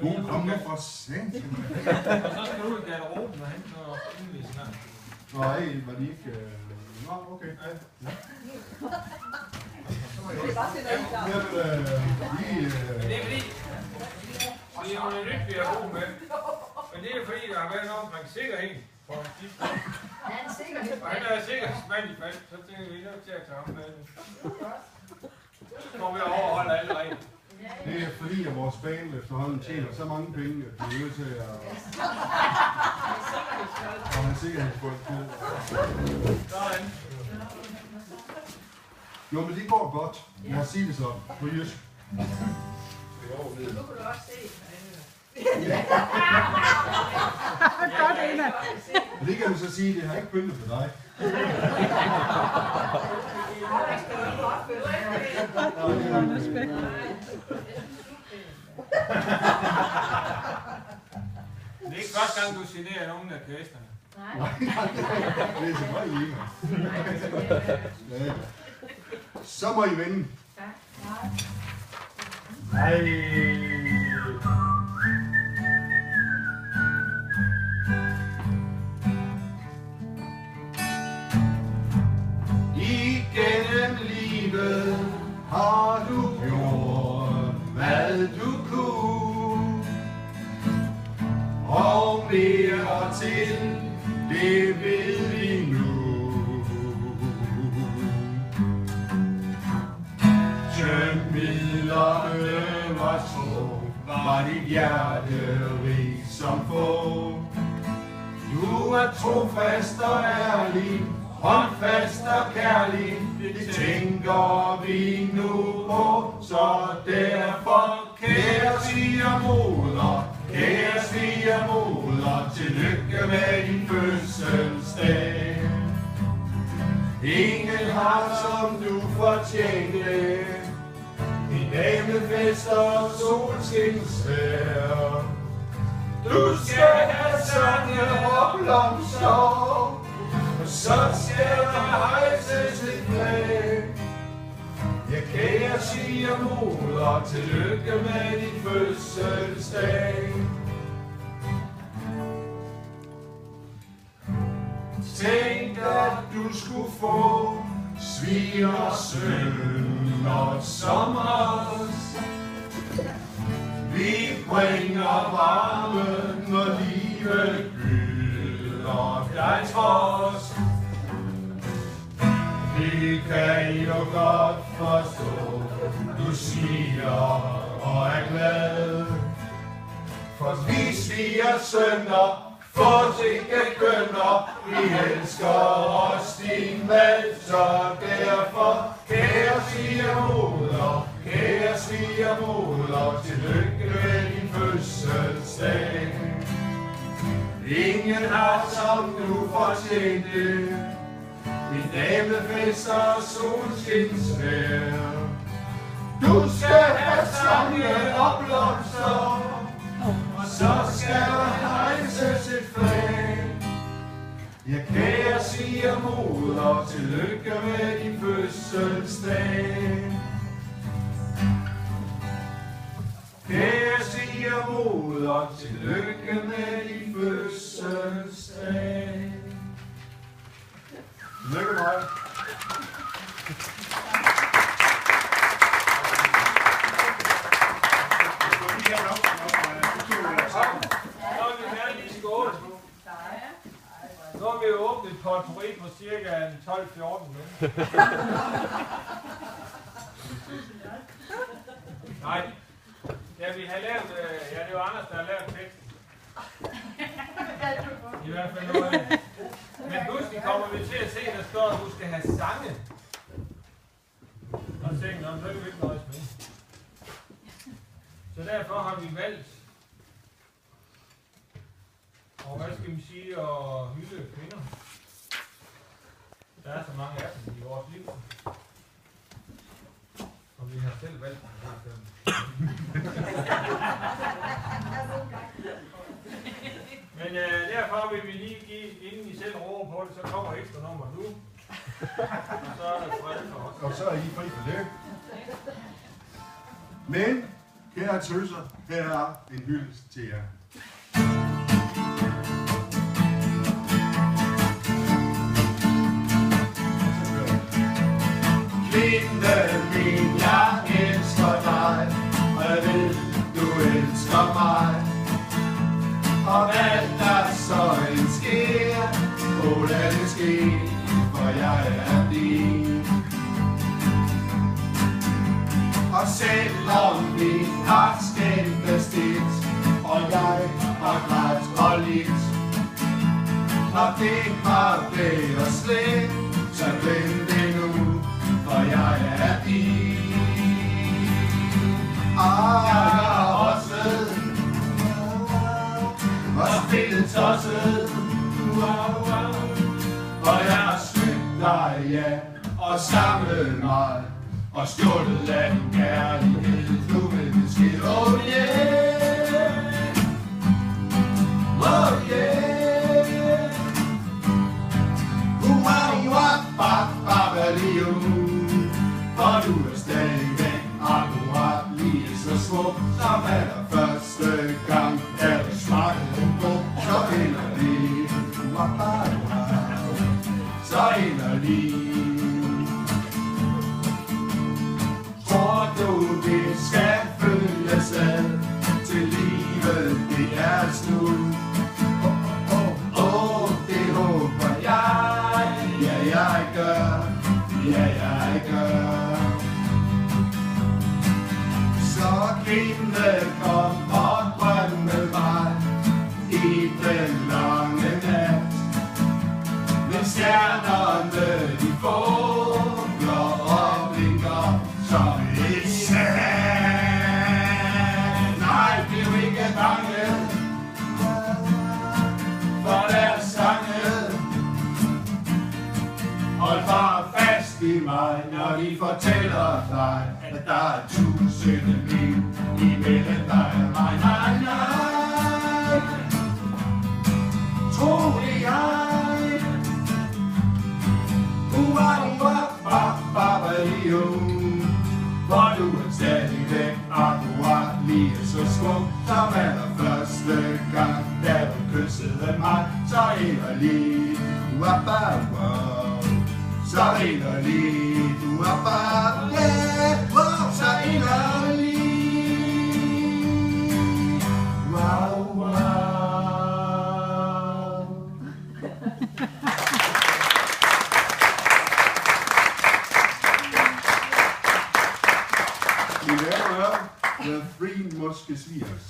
Kom nu for sent. Og så skal du i garderoben og hente noget indvisning. Nej, var de ikke... Nå, okay. Ja. Det er bare til noget klart. Jeg vil lige... Men det er fordi, det er noget nyt, vi har brug med. Men det er fordi, der har været noget omkring sikkerhed for en skifte. Han er sikkerhed. Og han er sikkerhedsmand i fald, så tænker vi nødt til at tage ham med. Så kommer vi at overholde alle regler. Det er fordi, at vores bane efterhånden tjener så mange penge, at vi er nødt til at... Og have sikkerhedsfolk på. Sådan. Jo, men det går godt. Lad os sige det så på jysk. Nu kan du også se. Godt, Ena. Det kan man så sige, det har ikke pyntet for dig. Det er ikke første gang, du generer nogen af kæsterne. Nej, det er så meget lige. Ja. Så må I vinde. Hej. Igennem livet har du gjort, hvad du kunne. Og mere til, det ved vi nu. Midlerne var små, var dit hjerte rig som få. Du er trofast og ærlig, håndfast og kærlig, det tænker vi nu på. Så derfor, kære svigermoder, kære svigermoder, tillykke med din fødselsdag. Ingen har som du fortjente, en dag med fest og solskinsvejr. Du skal have sange og blomster, og så skal der hejses et flag. Ja, kære svigermoder, tillykke med din fødselsdag. Tænk, at du skulle få svigersøn og sommers. Vi bringer varmen, når livet byder dig trods. Vi kan jo godt forstå, du siger og er glad. For vi svigersønner, for ikke kønner, vi elsker os din mad. Så derfor, kære svigermoder, kære svigermoder, tillykke med din fødselsdag. Ingen har som du fortjente, en damefest og solskinsvejr. Du skal have sange og blomster, og så skal der hejses et flag. Ja, kære svigermoder, tillykke med din fødselsdag. Kære svigermoder, tillykke med din fødselsdag. Lykke mig. Nu har vi jo åbnet et potpourri på cirka 12-14 minutter. Nej, ja, vi har lavet, ja, det er jo Anders, der har lavet teksten. I hvert fald noget. Men pludselig kommer vi til at se, der står, at du skal have sange. Og så tænker jeg, så kan vi ikke nøjes med. Så derfor har vi valgt, og hvad skal vi sige, at hylde kvinder. Der er så mange af dem i vores liv. Og vi har selv valgt dem. Men derfor vil vi lige give, inden I selv råber på det, så kommer ekstra nummer nu. Og så er der fred for os. Og så er I fri for det. Men, Kære tøser, her er en hyldest til jer. Kvinde min, jeg elsker dig, og jeg ved, du elsker mig. Og hvad der så end sker, lad det ske, for jeg er din. Og selvom vi har skændtes tit, og jeg har grædt og lidt, og det har været slet, så vent det nu, for jeg er din. Og jeg er også og spillet tosset, og jeg har snydt dig, ja, og samlet mig, og stjålet af din kærlighed, nu vil det ske, oh yeah, oh yeah, for du er stadigvæk akkurat lige så smuk, som allerførste gang, da du smagte en bog, så inderlig, så inderlig. Tror du, vi skal følges ad, til livet det er slut? Det håber jeg, ja jeg gør, ja jeg gør. Så kvinde, kom og drøm med mig i den lange nat, men stjernerne de fugler og blinker som et sand. Nej, bliv ikke bange for deres sange. Hold bare fast i mig, når de fortæller dig, at der er tusinde liv imellem dig og mig. Nej, nej, tro det jeg. For du er stadigvæk akkurat lige så smuk, som allerførste gang, da du kyssede mig så inderligt. Så inderligt, du er bare yeah, så inderligt. Wow, wow. Mine damer og herrer, the three musketeers.